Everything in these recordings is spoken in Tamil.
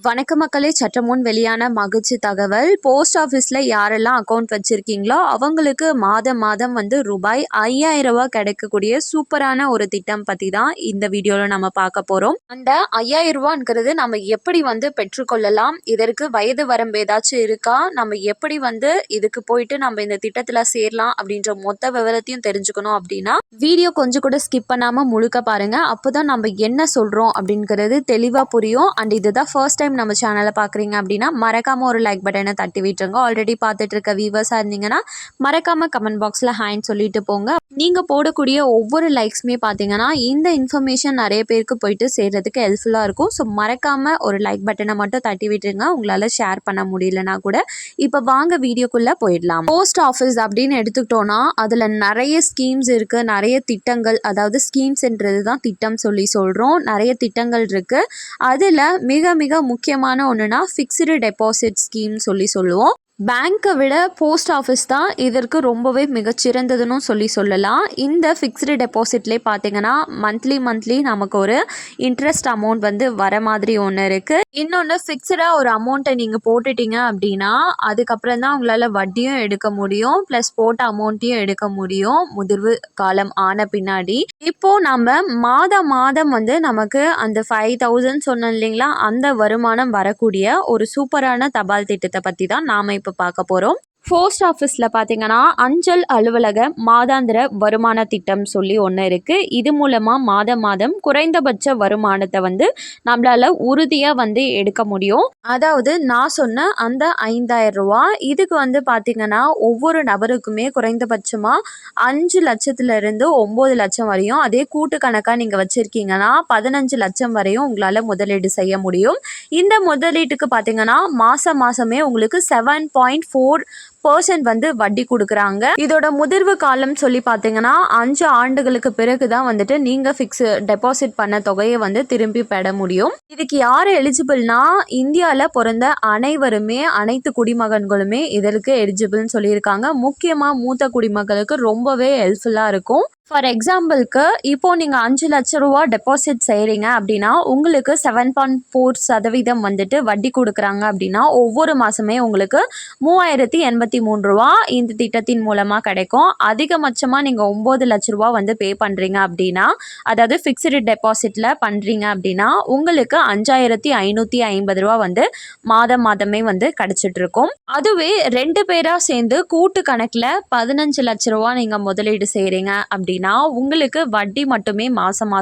வணக்க மக்களே, சற்றமுன் வெளியான மகிழ்ச்சி தகவல். போஸ்ட் ஆஃபீஸில் யாரெல்லாம் அக்கௌண்ட் வச்சுருக்கீங்களோ அவங்களுக்கு மாதம் மாதம் வந்து ரூபாய் 5000 கிடைக்கக்கூடிய சூப்பரான ஒரு திட்டம் பற்றி தான் இந்த வீடியோவில் நம்ம பார்க்க போகிறோம். அந்த 5000 நம்ம எப்படி வந்து பெற்றுக்கொள்ளலாம், இதற்கு வயது வரம்பு ஏதாச்சும் இருக்கா, நம்ம எப்படி வந்து இதுக்கு போயிட்டு நம்ம இந்த திட்டத்தில் சேரலாம் அப்படின்ற மொத்த விவரத்தையும் தெரிஞ்சுக்கணும் அப்படின்னா வீடியோ கொஞ்சம் கூட ஸ்கிப் பண்ணாமல் முழுக்க பாருங்கள். அப்போ தான் நம்ம என்ன சொல்கிறோம் அப்படிங்கிறது தெளிவாக புரியும். அண்ட் இதுதான் ஃபர்ஸ்ட் டைம் நம்ம சேனலை பார்க்குறீங்க அப்படின்னா மறக்காமல் ஒரு லைக் பட்டனை தட்டி விட்டுருங்க. ஆல்ரெடி பார்த்துட்டு இருக்க வியூவர்ஸாக இருந்தீங்கன்னா மறக்காமல் கமெண்ட் பாக்ஸில் ஹேண்ட் சொல்லிட்டு போங்க. நீங்கள் போடக்கூடிய ஒவ்வொரு லைக்ஸுமே பார்த்தீங்கன்னா இந்த இன்ஃபர்மேஷன் நிறைய பேருக்கு போயிட்டு சேர்றதுக்கு ஹெல்ப்ஃபுல்லாக இருக்கும். ஸோ மறக்காமல் ஒரு லைக் பட்டனை மட்டும் தட்டி விட்டுருங்க. உங்களால் ஷேர் பண்ண முடியலனா கூட. இப்போ வாங்க வீடியோக்குள்ளே போயிடலாம். போஸ்ட் ஆஃபீஸ் அப்படின்னு எடுத்துக்கிட்டோன்னா அதில் நிறைய ஸ்கீம்ஸ் இருக்குது, நிறைய திட்டங்கள், அதாவது ஸ்கீம்ஸ்ன்றது தான் திட்டம் சொல்லி சொல்கிறோம். நிறைய திட்டங்கள் இருக்குது. அதில் மிக மிக முக்கியமான ஒன்றுனா ஃபிக்ஸ்டு டெபாசிட் ஸ்கீம் சொல்லி சொல்லுவோம். பேங்க்கை விட போஸ்ட் ஆஃபீஸ் தான் இதற்கு ரொம்பவே மிகச்சிறந்ததுன்னு சொல்லலாம். இந்த ஃபிக்ஸ்டு டெபாசிட்லேயே பார்த்தீங்கன்னா மந்த்லி நமக்கு ஒரு இன்ட்ரெஸ்ட் அமௌண்ட் வந்து வர மாதிரி ஒன்று இருக்குது. இன்னொன்று ஃபிக்ஸ்டாக ஒரு அமௌண்ட்டை நீங்கள் போட்டுட்டீங்க அப்படின்னா அதுக்கப்புறம் தான் உங்களால் வட்டியும் எடுக்க முடியும், ப்ளஸ் போட்ட அமௌண்ட்டையும் எடுக்க முடியும் முதிர்வு காலம் ஆன பின்னாடி. இப்போது நம்ம மாதம் வந்து நமக்கு அந்த 5000 சொன்னோம் இல்லைங்களா, அந்த வருமானம் வரக்கூடிய ஒரு சூப்பரான தபால் திட்டத்தை பற்றி தான் நாம் இப்போ பார்க்க போகிறோம். போஸ்ட் ஆஃபீஸில் பார்த்தீங்கன்னா அஞ்சல் அலுவலக மாதாந்திர வருமான திட்டம் சொல்லி ஒன்று இருக்குது. இது மூலமாக மாதம் குறைந்தபட்ச வருமானத்தை வந்து நம்மளால் உறுதியாக வந்து எடுக்க முடியும். அதாவது நான் சொன்ன அந்த 5000 ரூபா இதுக்கு வந்து பார்த்திங்கன்னா ஒவ்வொரு நபருக்குமே குறைந்தபட்சமாக 5 லட்சத்துலேருந்து 9 லட்சம் வரையும், அதே கூட்டு கணக்காக நீங்கள் வச்சுருக்கீங்கன்னா 15 லட்சம் வரையும் உங்களால் முதலீடு செய்ய முடியும். இந்த முதலீட்டுக்கு பார்த்தீங்கன்னா மாதமே உங்களுக்கு 7.4% வந்து வட்டி கொடுக்குறாங்க. இதோட முதிர்வு காலம் சொல்லி பார்த்தீங்கன்னா 5 ஆண்டுகளுக்கு பிறகு தான் வந்துட்டு நீங்கள் டெபாசிட் பண்ண தொகையை வந்து திரும்பி பெற முடியும். இதுக்கு யார் எலிஜிபிள்னா இந்தியாவில் பிறந்த அனைவருமே, அனைத்து குடிமகன்களுமே இதற்கு எலிஜிபிள்னு சொல்லியிருக்காங்க. முக்கியமாக மூத்த குடிமக்களுக்கு ரொம்பவே ஹெல்ப்ஃபுல்லாக இருக்கும். ஃபார் எக்ஸாம்பிளுக்கு இப்போது நீங்கள் 5 லட்ச ரூபா டெபாசிட் செய்கிறீங்க அப்படின்னா உங்களுக்கு 7.4% வந்துட்டு வட்டி கொடுக்குறாங்க அப்படின்னா ஒவ்வொரு மாதமே உங்களுக்கு 3083 ரூபா இந்த திட்டத்தின் மூலமாக கிடைக்கும். அதிகபட்சமாக நீங்கள் 9 லட்ச ரூபா வந்து பே பண்ணுறீங்க அப்படின்னா, அதாவது ஃபிக்ஸ்டு டெபாசிட்டில் பண்ணுறீங்க அப்படின்னா உங்களுக்கு 5550 ரூபா வந்து மாதமே வந்து கிடச்சிட்ருக்கும். அதுவே 2 பேராக சேர்ந்து கூட்டு கணக்கில் 15 லட்ச ரூபா நீங்கள் முதலீடு செய்கிறீங்க அப்படின்னா உங்களுக்கு வட்டி மட்டுமே மாதம்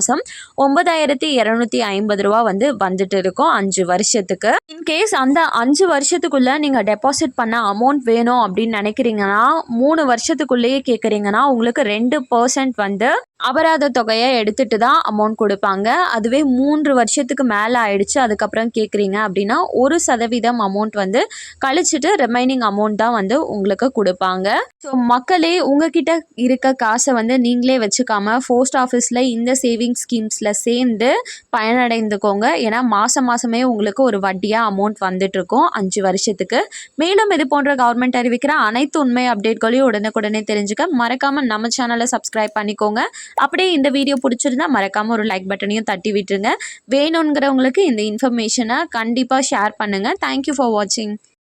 9250 ரூபா வந்து வந்துட்டு இருக்கும் 5 வருஷத்துக்கு. இன்கேஸ் அந்த 5 வருஷத்துக்குள்ள நீங்க டெபாசிட் பண்ண அமௌண்ட் வேணும் அப்படின்னு நினைக்கிறீங்கன்னா 3 வருஷத்துக்குள்ளேயே கேட்குறீங்கன்னா உங்களுக்கு 2% வந்து அபராத தொகையை எடுத்துட்டு தான் அமௌண்ட் கொடுப்பாங்க. அதுவே 3 வருஷத்துக்கு மேலே ஆயிடுச்சு அதுக்கப்புறம் கேட்குறீங்க அப்படின்னா 1% அமௌண்ட் வந்து கழிச்சிட்டு ரிமைனிங் அமௌண்ட் தான் வந்து உங்களுக்கு கொடுப்பாங்க. ஸோ மக்களே, உங்ககிட்ட இருக்க காசை வந்து நீங்களே வச்சுக்காம போஸ்ட் ஆஃபீஸில் இந்த சேவிங் ஸ்கீம்ஸில் சேர்ந்து பயனடைந்துக்கோங்க. ஏன்னா மாதமே உங்களுக்கு ஒரு வட்டியாக அமௌண்ட் வந்துட்டு இருக்கும் 5 வருஷத்துக்கு. மேலும் இது போன்ற கவர்மெண்ட் அறிவிக்கிற அனைத்து உண்மை அப்டேட்களையும் உடனுக்குடனே தெரிஞ்சுக்க மறக்காமல் நம்ம சேனலை சப்ஸ்கிரைப் பண்ணிக்கோங்க. அப்படியே இந்த வீடியோ பிடிச்சிருந்தா மறக்காமல் ஒரு லைக் பட்டனையும் தட்டி விட்டுருங்க. வேணுங்கிறவங்களுக்கு இந்த இன்ஃபர்மேஷனை கண்டிப்பாக ஷேர் பண்ணுங்கள். தேங்க்யூ ஃபார் வாட்சிங்.